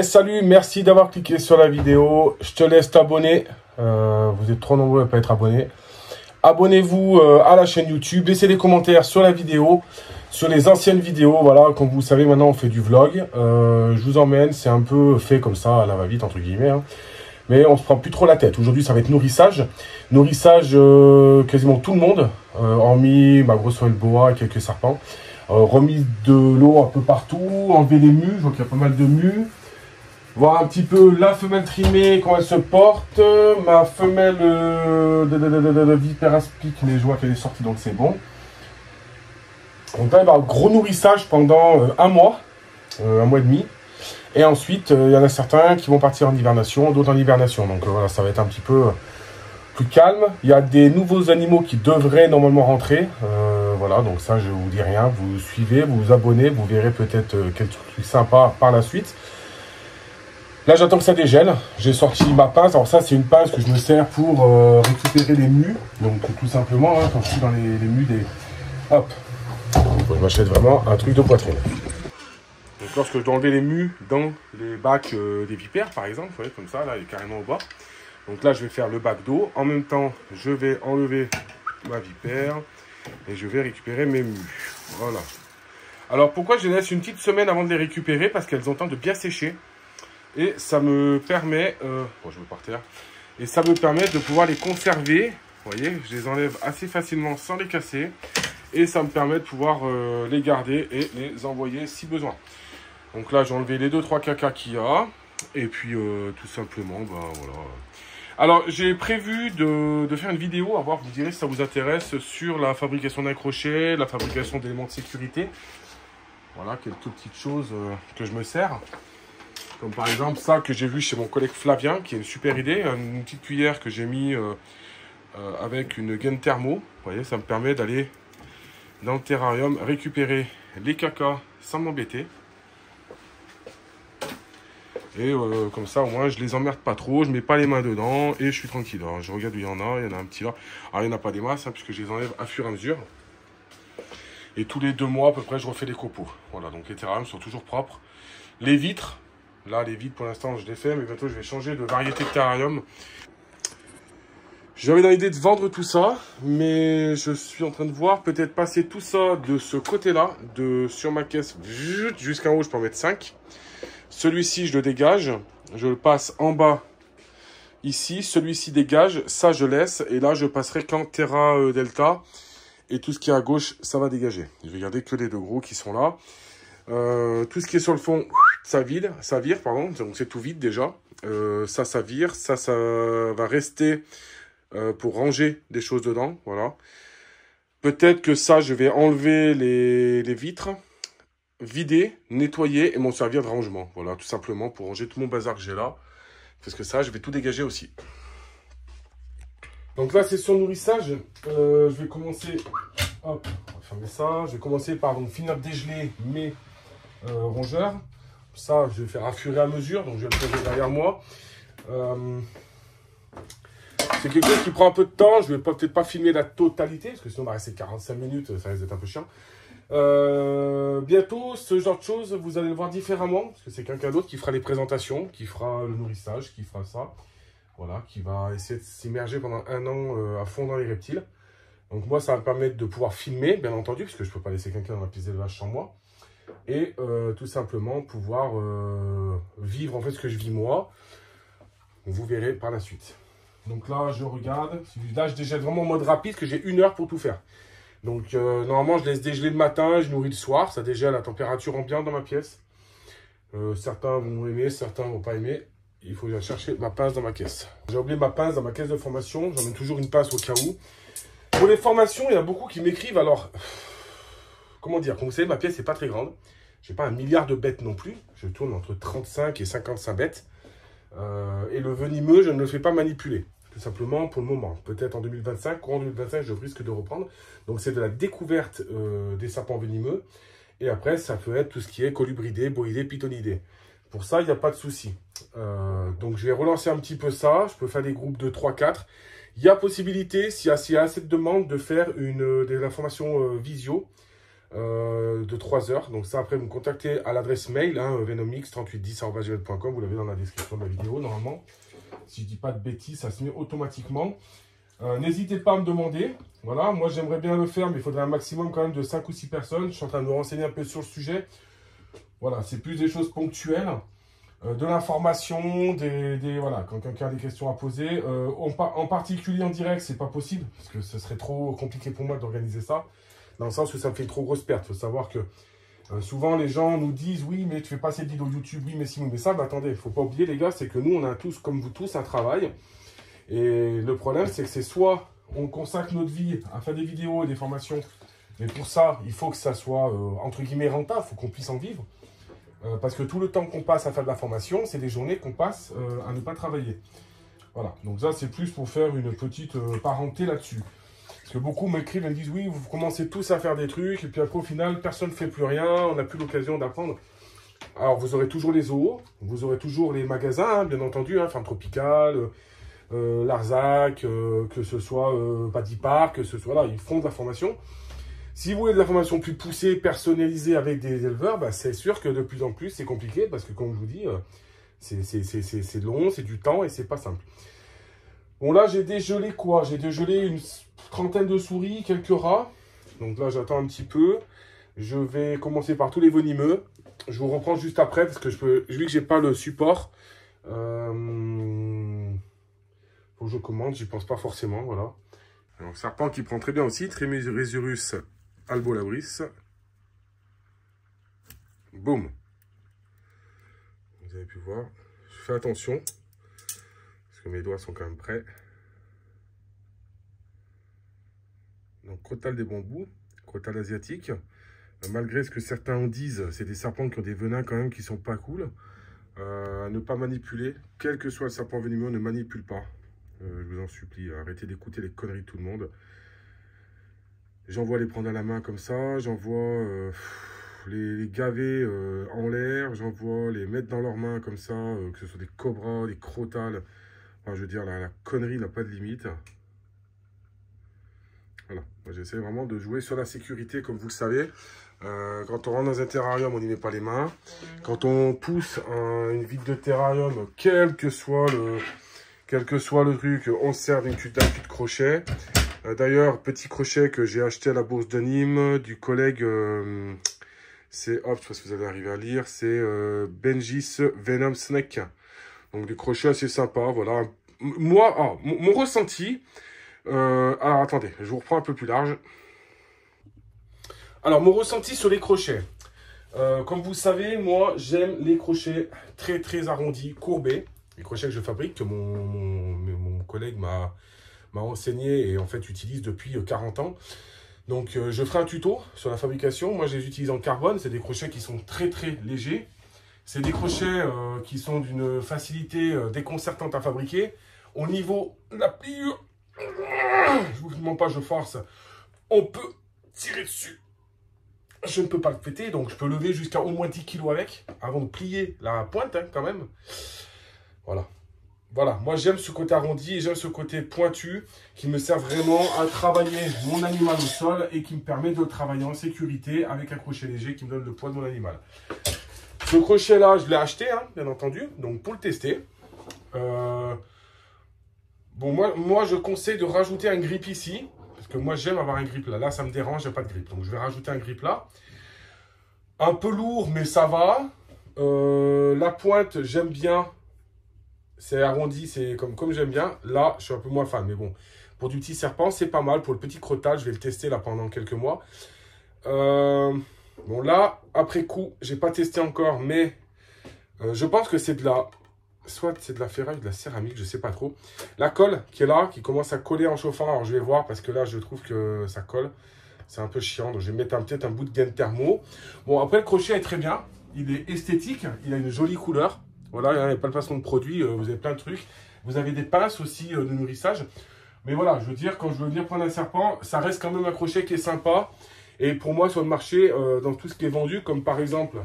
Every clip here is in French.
Salut, merci d'avoir cliqué sur la vidéo. Je te laisse t'abonner. Vous êtes trop nombreux à ne pas être abonnés. Abonnez-vous à la chaîne YouTube. Laissez des commentaires sur la vidéo, sur les anciennes vidéos. Voilà, comme vous savez, maintenant on fait du vlog. Je vous emmène, c'est un peu fait comme ça, à la va-vite, entre guillemets. Hein. Mais on ne se prend plus trop la tête. Aujourd'hui, ça va être nourrissage. Nourrissage, quasiment tout le monde, hormis ma grosse oreille boa et quelques serpents. Remise de l'eau un peu partout, enlever les mues, je vois qu'il y a pas mal de mues. Voir un petit peu la femelle trimée, comment elle se porte. Ma femelle de vipère aspic, mais je vois qu'elle est sortie, donc c'est bon. Donc là, il va y avoir un gros nourrissage pendant un mois et demi. Et ensuite, il y en a certains qui vont partir en hibernation, d'autres en hibernation. Donc voilà, ça va être un petit peu plus calme. Il y a des nouveaux animaux qui devraient normalement rentrer. Voilà, donc ça, je ne vous dis rien. Vous suivez, vous vous abonnez, vous verrez peut-être quelques trucs sympas par la suite. Là, j'attends que ça dégèle. J'ai sorti ma pince. Alors ça, c'est une pince que je me sers pour récupérer les mues. Donc tout simplement, hein, quand je suis dans les mues des... Hop. Donc, je m'achète vraiment un truc de poitrine. Donc lorsque je dois enlever les mues dans les bacs des vipères, par exemple, vous voyez, comme ça, là, il est carrément au bas. Donc là, je vais faire le bac d'eau. En même temps, je vais enlever ma vipère et je vais récupérer mes mues. Voilà. Alors pourquoi je les laisse une petite semaine avant de les récupérer? Parce qu'elles ont le temps de bien sécher. Et ça me permet, bon, je me par terre, et ça me permet de pouvoir les conserver. Vous voyez, je les enlève assez facilement sans les casser. Et ça me permet de pouvoir les garder et les envoyer si besoin. Donc là, j'ai enlevé les 2-3 cacas qu'il y a. Et puis, tout simplement, ben voilà. Alors, j'ai prévu de faire une vidéo, à voir, vous me direz si ça vous intéresse, sur la fabrication d'un crochet, la fabrication d'éléments de sécurité. Voilà, quelques petites choses que je me sers. Comme par exemple ça que j'ai vu chez mon collègue Flavien, qui est une super idée. Une petite cuillère que j'ai mis avec une gaine thermo. Vous voyez, ça me permet d'aller dans le terrarium récupérer les cacas sans m'embêter. Et comme ça, au moins, je les emmerde pas trop. Je mets pas les mains dedans et je suis tranquille. Alors, je regarde où il y en a. Il y en a un petit là. Alors, il n'y en a pas des masses, hein, puisque je les enlève à fur et à mesure. Et tous les 2 mois, à peu près, je refais les copeaux. Voilà, donc les terrariums sont toujours propres. Les vitres. Là, les vitres, pour l'instant, je les fais, mais bientôt, je vais changer de variété de terrarium. J'avais dans l'idée de vendre tout ça, mais je suis en train de voir peut-être passer tout ça de ce côté-là, sur ma caisse, jusqu'en haut, je peux en mettre 5. Celui-ci, je le dégage, je le passe en bas, ici. Celui-ci dégage, ça, je laisse, et là, je passerai qu'en Terra Delta, et tout ce qui est à gauche, ça va dégager. Je vais garder que les 2 gros qui sont là. Tout ce qui est sur le fond, ça vire, pardon, donc c'est tout vide déjà. Ça vire, ça va rester pour ranger des choses dedans, voilà. Peut-être que ça, je vais enlever les vitres, vider, nettoyer et m'en servir de rangement. Voilà, tout simplement pour ranger tout mon bazar que j'ai là. Parce que ça, je vais tout dégager aussi. Donc là, c'est sur le nourrissage. Je vais commencer, hop, on va fermer ça. Je vais commencer par donc finir de dégeler mes rongeurs. Ça, je vais faire à fur et à mesure, donc je vais le poser derrière moi. C'est quelque chose qui prend un peu de temps. Je ne vais peut-être pas filmer la totalité, parce que sinon on va rester 45 minutes, ça risque d'être un peu chiant. Bientôt, ce genre de choses, vous allez le voir différemment, parce que c'est quelqu'un d'autre qui fera les présentations, qui fera le nourrissage, qui fera ça. Voilà, qui va essayer de s'immerger pendant 1 an à fond dans les reptiles. Donc moi, ça va me permettre de pouvoir filmer, bien entendu, parce que je ne peux pas laisser quelqu'un dans la piste d'élevage sans moi. Et tout simplement pouvoir vivre en fait ce que je vis moi. Vous verrez par la suite. Donc là, je regarde. Là, je dégèle vraiment en mode rapide, parce que j'ai 1 heure pour tout faire. Donc normalement, je laisse dégeler le matin, je nourris le soir. Ça dégèle à température ambiante dans ma pièce. Certains vont aimer, certains ne vont pas aimer. Il faut que j'aille chercher ma pince dans ma caisse. J'ai oublié ma pince dans ma caisse de formation. J'en mets toujours une pince au cas où. Pour les formations, il y a beaucoup qui m'écrivent. Alors, comment dire? Comme vous savez, ma pièce n'est pas très grande. Je n'ai pas 1 milliard de bêtes non plus. Je tourne entre 35 et 55 bêtes. Et le venimeux, je ne le fais pas manipuler. Tout simplement pour le moment. Peut-être en 2025, courant 2025, je risque de reprendre. Donc c'est de la découverte des serpents venimeux. Et après, ça peut être tout ce qui est colubridés, boïdés, pythonidés. Pour ça, il n'y a pas de souci. Donc je vais relancer un petit peu ça. Je peux faire des groupes de 3-4. Il y a possibilité, s'il y a assez de demandes, de faire de la formation visio. de 3 heures. Donc ça, après, vous me contactez à l'adresse mail, hein, venomx3810@gmail.com. Vous l'avez dans la description de la vidéo, normalement. Si je dis pas de bêtises, ça se met automatiquement. N'hésitez pas à me demander. Voilà, moi, j'aimerais bien le faire, mais il faudrait un maximum quand même de 5 ou 6 personnes. Je suis en train de me renseigner un peu sur le sujet. Voilà, c'est plus des choses ponctuelles. De l'information, voilà, quand quelqu'un a des questions à poser. En particulier en direct, c'est pas possible, parce que ce serait trop compliqué pour moi d'organiser ça, dans le sens où ça me fait trop grosse perte. Il faut savoir que souvent les gens nous disent, oui, mais tu fais pas assez de vidéos YouTube, oui, mais si, mais ça, bah, attendez, il faut pas oublier les gars, c'est que nous, on a tous, comme vous tous, un travail. Et le problème, c'est que c'est soit on consacre notre vie à faire des vidéos et des formations, mais pour ça, il faut que ça soit, entre guillemets, rentable, il faut qu'on puisse en vivre. Parce que tout le temps qu'on passe à faire de la formation, c'est des journées qu'on passe à ne pas travailler. Voilà, donc ça c'est plus pour faire une petite parenté là-dessus. Parce que beaucoup m'écrivent et me disent, oui, vous commencez tous à faire des trucs, et puis après au final, personne ne fait plus rien, on n'a plus l'occasion d'apprendre. Alors vous aurez toujours les zoos, vous aurez toujours les magasins, hein, bien entendu, hein, Ferme Tropicale, Larzac, que ce soit Paddy Park, que ce soit là, ils font de la formation. Si vous voulez de la formation plus poussée, personnalisée avec des éleveurs, bah, c'est sûr que de plus en plus, c'est compliqué parce que, comme je vous dis, c'est long, c'est du temps et c'est pas simple. Bon, là, j'ai dégelé quoi? J'ai dégelé une trentaine de souris, quelques rats. Donc là, j'attends un petit peu. Je vais commencer par tous les venimeux. Je vous reprends juste après parce que vu que j'ai pas le support, faut que je commande, j'y pense pas forcément, voilà. Donc, serpent qui prend très bien aussi, Trimeresurus albolabris. Boum. Vous avez pu voir. Je fais attention. Parce que mes doigts sont quand même prêts. Donc, crotale des bambous. Crotale asiatique. Malgré ce que certains en disent, c'est des serpents qui ont des venins quand même qui sont pas cool. Ne pas manipuler. Quel que soit le serpent venimeux, ne manipule pas. Je vous en supplie. Arrêtez d'écouter les conneries de tout le monde. J'en vois les prendre à la main comme ça, j'en vois les gaver en l'air, j'en vois les mettre dans leurs mains comme ça, que ce soit des cobras, des crotales. Enfin, je veux dire, la connerie n'a pas de limite. Voilà, moi j'essaie vraiment de jouer sur la sécurité, comme vous le savez. Quand on rentre dans un terrarium, on n'y met pas les mains. Quand on pousse une vitre de terrarium, quel que soit le truc, on se sert d'un cul de crochet. D'ailleurs, petit crochet que j'ai acheté à la bourse de Nîmes du collègue, c'est, hop, je sais pas si vous allez arriver à lire, c'est Benjis Venom Snake. Donc des crochets assez sympas, voilà. Moi, mon ressenti, alors attendez, je vous reprends un peu plus large. Alors, mon ressenti sur les crochets. Comme vous savez, moi, j'aime les crochets très très arrondis, courbés. Les crochets que je fabrique, que mon collègue m'a enseigné et en fait utilise depuis 40 ans. Donc je ferai un tuto sur la fabrication. Moi je les utilise en carbone, c'est des crochets qui sont très très légers. C'est des crochets qui sont d'une facilité déconcertante à fabriquer. Au niveau de la pliure, je vous demande pas, je force, on peut tirer dessus. Je ne peux pas le péter, donc je peux lever jusqu'à au moins 10 kg avec, avant de plier la pointe hein, quand même. Voilà. Voilà, moi j'aime ce côté arrondi et j'aime ce côté pointu qui me sert vraiment à travailler mon animal au sol et qui me permet de le travailler en sécurité avec un crochet léger qui me donne le poids de mon animal. Ce crochet là, je l'ai acheté, hein, bien entendu, donc pour le tester. Bon, moi je conseille de rajouter un grip ici, parce que moi j'aime avoir un grip là. Là ça me dérange, j'ai pas de grip, donc je vais rajouter un grip là. Un peu lourd, mais ça va. La pointe, j'aime bien. C'est arrondi, c'est comme j'aime bien. Là, je suis un peu moins fan. Mais bon, pour du petit serpent, c'est pas mal. Pour le petit crottal, je vais le tester là pendant quelques mois. Bon, là, après coup, j'ai pas testé encore. Mais je pense que c'est de la... Soit c'est de la ferraille ou de la céramique, je sais pas trop. La colle qui est là, qui commence à coller en chauffant. Alors, je vais voir parce que là, je trouve que ça colle. C'est un peu chiant. Donc, je vais mettre peut-être un bout de gaine thermo. Bon, après, le crochet est très bien. Il est esthétique. Il a une jolie couleur. Voilà, il n'y a pas de placement de produits, vous avez plein de trucs. Vous avez des pinces aussi de nourrissage. Mais voilà, je veux dire, quand je veux venir prendre un serpent, ça reste quand même un crochet qui est sympa. Et pour moi, sur le marché, dans tout ce qui est vendu, comme par exemple,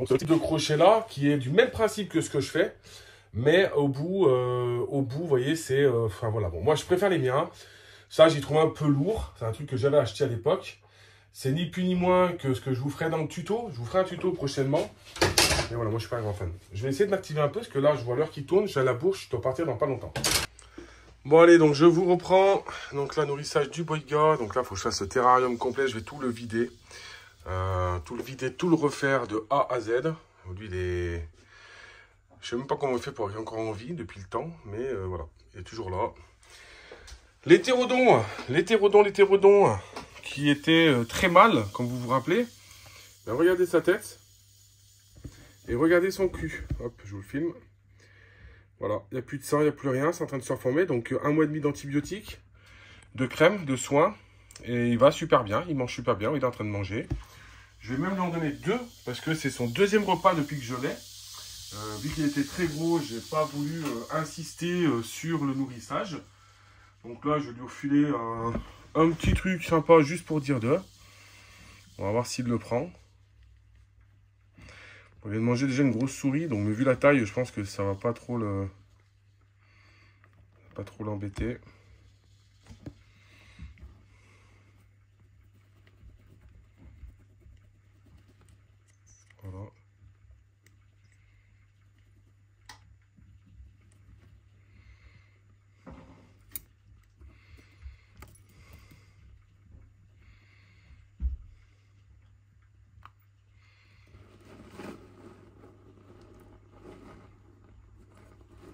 ce type de crochet-là, qui est du même principe que ce que je fais. Mais au bout vous voyez, c'est... Enfin voilà, bon, moi je préfère les miens. Ça, j'y trouve un peu lourd. C'est un truc que j'avais acheté à l'époque. C'est ni plus ni moins que ce que je vous ferai dans le tuto. Je vous ferai un tuto prochainement. Mais voilà, moi, je suis pas un grand fan. Je vais essayer de m'activer un peu parce que là, je vois l'heure qui tourne. J'ai à la bourse, je dois partir dans pas longtemps. Bon, allez, donc je vous reprends. Donc là, nourrissage du Boiga. Donc là, il faut que je fasse ce terrarium complet. Je vais tout le vider. Tout le refaire de A à Z. Lui, il est... Je sais même pas comment on fait pour qu'il ait encore en vie depuis le temps. Mais voilà, il est toujours là. L'hétérodon, qui était très mal, comme vous vous rappelez. Ben, regardez sa tête. Et regardez son cul. Hop, je vous le filme. Voilà, il n'y a plus de sang, il n'y a plus rien, c'est en train de se reformer. Donc 1 mois et demi d'antibiotiques, de crème, de soins. Et il va super bien, il mange super bien, il est en train de manger. Je vais même lui en donner 2, parce que c'est son 2e repas depuis que je l'ai. Vu qu'il était très gros, je n'ai pas voulu insister sur le nourrissage. Donc là, je vais lui refiler un petit truc sympa juste pour dire d'eux. On va voir s'il le prend. On vient de manger déjà une grosse souris, donc vu la taille, je pense que ça va pas trop l'embêter. Voilà.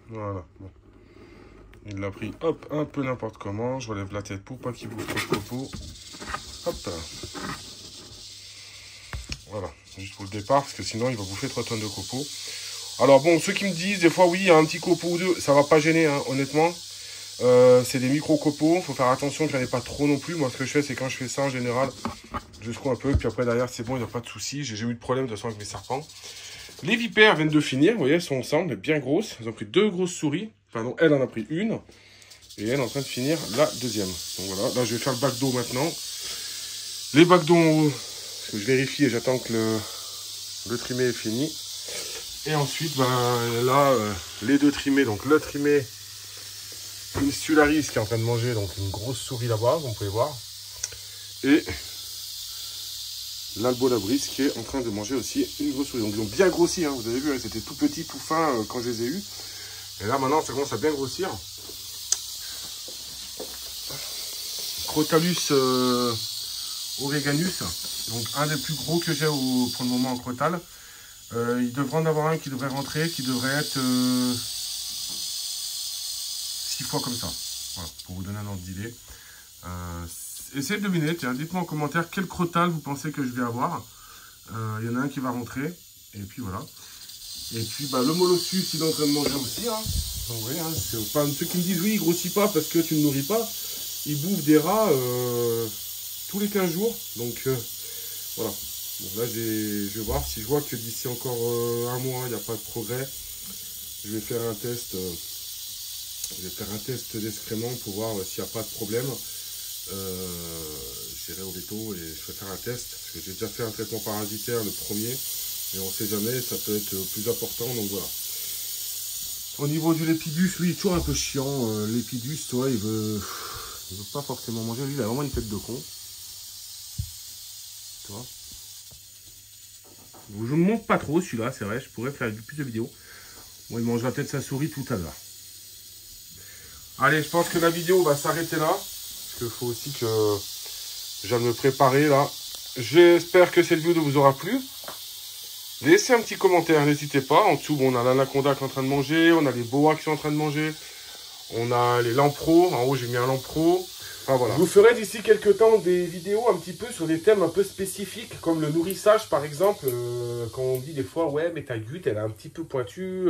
Voilà, bon. Il l'a pris, hop, un peu n'importe comment. Je relève la tête pour pas qu'il bouffe trop de copeaux. Hop. Voilà, juste pour le départ, parce que sinon il va bouffer 3 tonnes de copeaux. Alors bon, ceux qui me disent, des fois, oui, il y a un petit copeau ou deux, ça va pas gêner, hein, honnêtement. C'est des micro-copeaux, il faut faire attention qu'il n'y en ait pas trop non plus. Moi, ce que je fais, c'est quand je fais ça, en général, je secoue un peu, puis après, derrière, c'est bon, il n'y a pas de souci. J'ai eu de problème de toute façon avec mes serpents. Les vipères viennent de finir, vous voyez, elles sont ensemble, bien grosses. Elles ont pris 2 grosses souris. Enfin, non, elle en a pris une. Et elle est en train de finir la 2e. Donc voilà, là, je vais faire le bac d'eau maintenant. Les bacs d'eau en haut, parce que je vérifie et j'attends que le trimé est fini. Et ensuite, ben, là, les 2 trimés. Donc le trimé, une Sularis qui est en train de manger, donc une grosse souris là-bas, vous pouvez voir. Et l'Albolabris qui est en train de manger aussi une grosse souris. Donc ils ont bien grossi, hein, vous avez vu, hein, c'était tout petit, tout fin quand je les ai eus. Et là maintenant ça commence à bien grossir. Crotalus oreganus, donc un des plus gros que j'ai pour le moment en crotal. Il devrait en avoir un qui devrait rentrer, qui devrait être 6 fois comme ça. Voilà, pour vous donner un ordre d'idée. Essayez de deviner, tiens, dites-moi en commentaire quel crotal vous pensez que je vais avoir. Il y en a un qui va rentrer, et puis voilà. Et puis bah, le molossus, il est en train de manger aussi. Hein. Donc, vous voyez, hein, enfin, ceux qui me disent oui, il grossit pas parce que tu ne nourris pas, il bouffe des rats tous les 15 jours. Donc voilà. Bon, là, je vais voir si je vois que d'ici encore un mois, il n'y a pas de progrès. Je vais faire un test. Je vais faire un test d'excréments pour voir s'il n'y a pas de problème. J'irai au veto et je ferai faire un test. Parce que j'ai déjà fait un traitement parasitaire, le premier. Et on ne sait jamais, ça peut être plus important. Donc voilà. Au niveau du lépidus, lui, il est toujours un peu chiant. Lépidus, toi, il veut pas forcément manger. Lui, il a vraiment une tête de con. Tu vois. Je ne me montre pas trop celui-là, c'est vrai. Je pourrais faire plus de vidéos. Bon, il mangera peut-être sa souris tout à l'heure. Allez, je pense que la vidéo va s'arrêter là. Parce qu'il faut aussi que j'aille me préparer là. J'espère que cette vidéo vous aura plu. Laissez un petit commentaire, n'hésitez pas. En dessous, bon, on a l'anaconda qui est en train de manger. On a les boas qui sont en train de manger. On a les lampros. En haut, j'ai mis un lampro. Enfin, voilà. Je vous ferai d'ici quelques temps des vidéos un petit peu sur des thèmes un peu spécifiques. Comme le nourrissage, par exemple. Quand on dit des fois, ouais, mais ta goutte, elle est un petit peu pointue.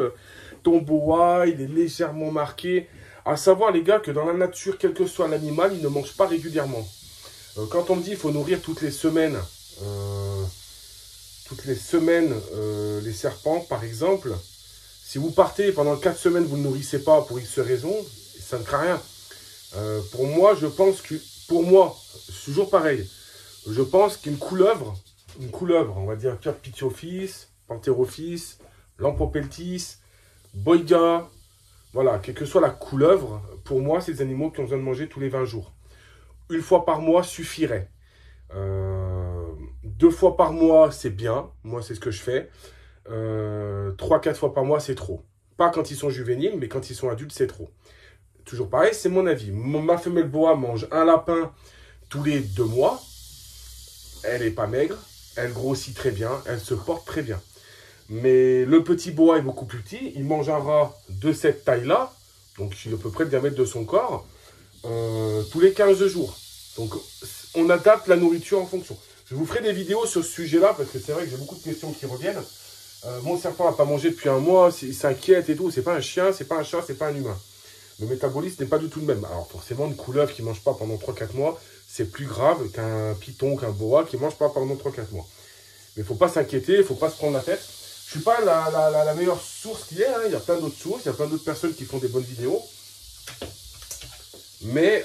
Ton boa, il est légèrement marqué. À savoir, les gars, que dans la nature, quel que soit l'animal, il ne mange pas régulièrement. Quand on me dit qu'il faut nourrir toutes les semaines, les serpents, par exemple, si vous partez pendant 4 semaines, vous ne nourrissez pas pour X raisons, ça ne craint rien. Pour moi, je pense que, c'est toujours pareil. Je pense qu'une couleuvre, on va dire Pitiophis, Pantherophis, Lampropeltis, Boiga, voilà, quelle que soit la couleuvre, pour moi, c'est des animaux qui ont besoin de manger tous les 20 jours. une fois par mois suffirait. 2 fois par mois, c'est bien. Moi, c'est ce que je fais. 3-4 fois par mois, c'est trop. Pas quand ils sont juvéniles, mais quand ils sont adultes, c'est trop. Toujours pareil, c'est mon avis. Ma femelle boa mange un lapin tous les 2 mois. Elle n'est pas maigre. Elle grossit très bien. Elle se porte très bien. Mais le petit boa est beaucoup plus petit. Il mange un rat de cette taille-là. Donc, il est à peu près le diamètre de son corps. Tous les 15 jours. Donc, on adapte la nourriture en fonction. Je vous ferai des vidéos sur ce sujet-là parce que c'est vrai que j'ai beaucoup de questions qui reviennent. Mon serpent n'a pas mangé depuis un mois, il s'inquiète et tout. C'est pas un chien, c'est pas un chat, c'est pas un humain. Le métabolisme n'est pas du tout le même. Alors forcément, une couleuvre qui ne mange pas pendant 3-4 mois, c'est plus grave qu'un python, qu'un boa qui ne mange pas pendant 3-4 mois. Mais il ne faut pas s'inquiéter, il ne faut pas se prendre la tête. Je ne suis pas la meilleure source qu'il y ait. Hein. Il y a plein d'autres sources, il y a plein d'autres personnes qui font des bonnes vidéos. Mais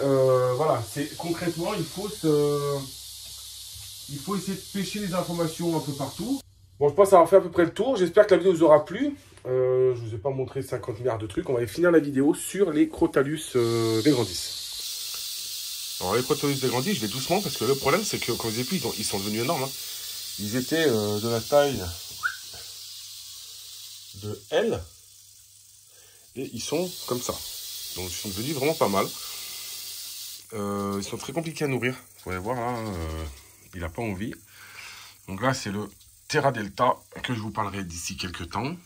voilà, concrètement, il faut essayer de pêcher les informations un peu partout. Bon, je pense avoir fait à peu près le tour. J'espère que la vidéo vous aura plu. Je ne vous ai pas montré 50 milliards de trucs. On va aller finir la vidéo sur les Crotalus Degrandis. Alors, les Crotalus Degrandis, je vais doucement parce que le problème, c'est que quand vous avez vu, ils sont devenus énormes. Hein. Ils étaient de la taille de L. Et ils sont comme ça. Donc, ils sont devenus vraiment pas mal. Ils sont très compliqués à nourrir. Vous allez voir, là, il n'a pas envie. Donc là, c'est le Terra Delta que je vous parlerai d'ici quelques temps.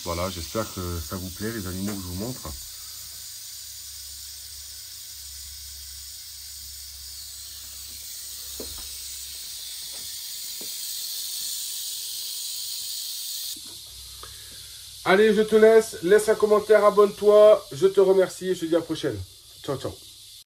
Voilà, j'espère que ça vous plaît, les animaux que je vous montre. Allez, je te laisse un commentaire, abonne-toi. Je te remercie et je te dis à la prochaine. Ciao, ciao.